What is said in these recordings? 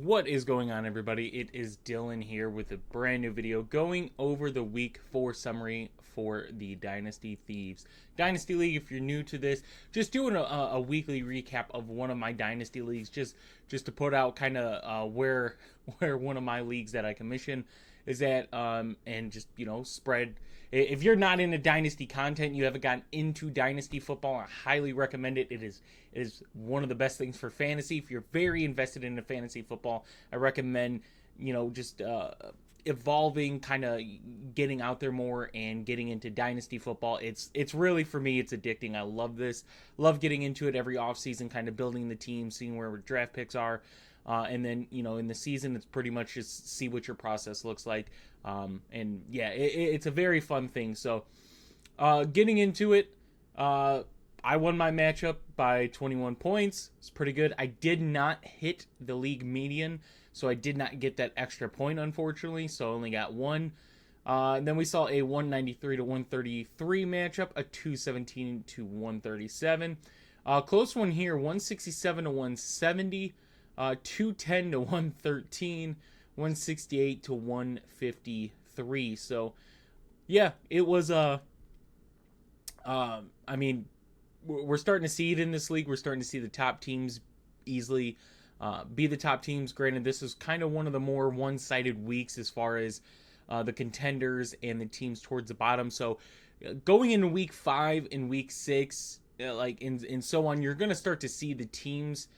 What is going on, everybody? It is Dylan here with a brand new video going over the week 4 summary for the Dynasty Thieves Dynasty League. If you're new to this, just doing a weekly recap of one of my Dynasty leagues, just to put out kind of where one of my leagues that I commission is at, and just spread. If you're not into Dynasty content, you haven't gotten into Dynasty football, I highly recommend it. It is one of the best things for fantasy. If you're very invested into fantasy football, I recommend just evolving, kind of getting out there more and getting into Dynasty football. It's really, for me, it's addicting. I love this. Love getting into it every offseason, kind of building the team, seeing where draft picks are. And then, in the season, it's pretty much just see what your process looks like. And yeah, it's a very fun thing. So, getting into it, I won my matchup by 21 points. It's pretty good. I did not hit the league median, so I did not get that extra point, unfortunately. So I only got one. And then we saw a 193 to 133 matchup, a 217 to 137. Close one here, 167 to 170. 210 to 113, 168 to 153. So, yeah, it was I mean, we're starting to see it in this league. We're starting to see the top teams easily be the top teams. Granted, this is kind of one of the more one-sided weeks as far as the contenders and the teams towards the bottom. So, going into week 5 and week 6, and so on, you're going to start to see the teams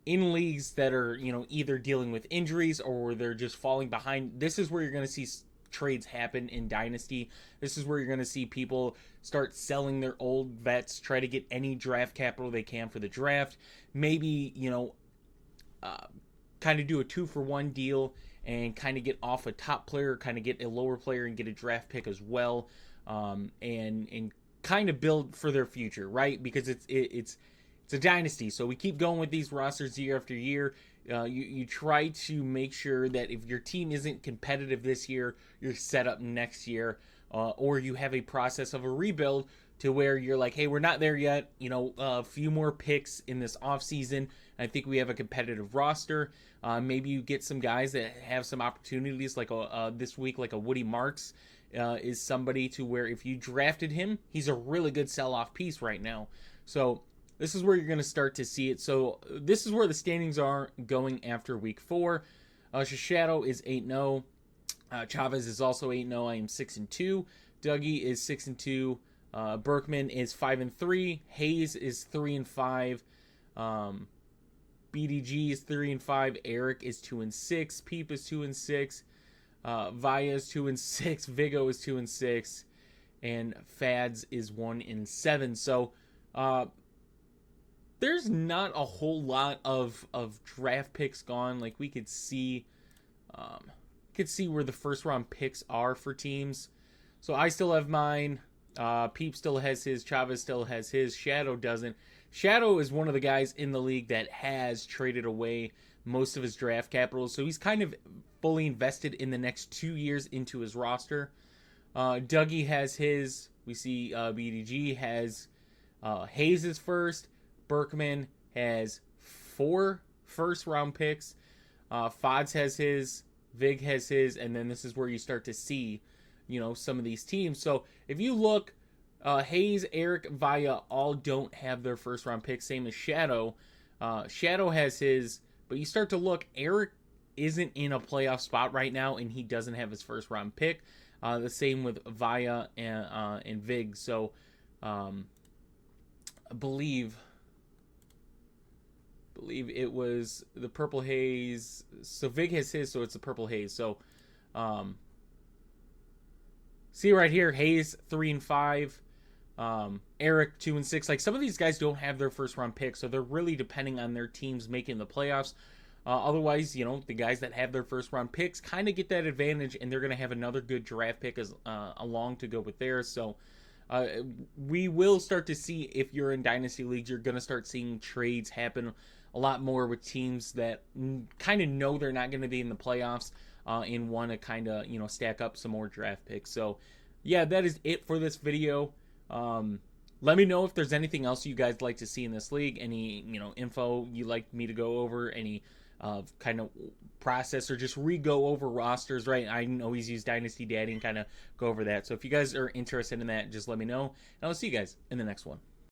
in leagues that are, either dealing with injuries or they're just falling behind. This is where you're going to see trades happen in Dynasty. This is where you're going to see people start selling their old vets, try to get any draft capital they can for the draft. Maybe, kind of do a 2-for-1 deal and kind of get off a top player, kind of get a lower player and get a draft pick as well, and kind of build for their future, right? Because it's a dynasty, so we keep going with these rosters year after year. You try to make sure that if your team isn't competitive this year, you're set up next year, or you have a process of a rebuild to where you're like, hey, we're not there yet. A few more picks in this offseason. I think we have a competitive roster. Maybe you get some guys that have some opportunities, like this week, like a Woody Marks is somebody to where if you drafted him, he's a really good sell-off piece right now. So this is where you're going to start to see it. So this is where the standings are going after week 4. Shashadow is 8-0. Chavez is also 8-0. I am 6-2. Dougie is 6-2. Berkman is 5-3. Hayes is 3-5. BDG is 3-5. Eric is 2-6. Peep is 2-6. Vaya is 2-6. Vigo is 2-6. And Fads is 1-7. So, there's not a whole lot of draft picks gone. Like, we could see where the first round picks are for teams. So I still have mine. Peep still has his. Chavez still has his. Shadow doesn't. Shadow is one of the guys in the league that has traded away most of his draft capital. So he's kind of fully invested in the next 2 years into his roster. Dougie has his. We see BDG has Hayes' first. Berkman has 4 first-round picks. Fods has his. Vig has his. And then this is where you start to see, some of these teams. So if you look, Hayes, Eric, Vaya all don't have their first-round picks. Same as Shadow. Shadow has his. But you start to look, Eric isn't in a playoff spot right now, and he doesn't have his first-round pick. The same with Vaya and Vig. So I believe it was the Purple Haze. So Vig has his, so it's the Purple Haze. So see right here, Hayes 3-5, Eric 2-6. Like, some of these guys don't have their first round pick, so they're really depending on their teams making the playoffs. Otherwise, the guys that have their first round picks kind of get that advantage, and they're going to have another good draft pick along to go with theirs. So we will start to see, if you're in Dynasty Leagues, you're going to start seeing trades happen a lot more with teams that kind of know they're not going to be in the playoffs and want to kind of, stack up some more draft picks. So, yeah, that is it for this video. Let me know if there's anything else you guys like to see in this league, any, info you'd like me to go over, any kind of process or just re-go over rosters, right? I always use Dynasty Daddy and kind of go over that. So if you guys are interested in that, just let me know, and I'll see you guys in the next one.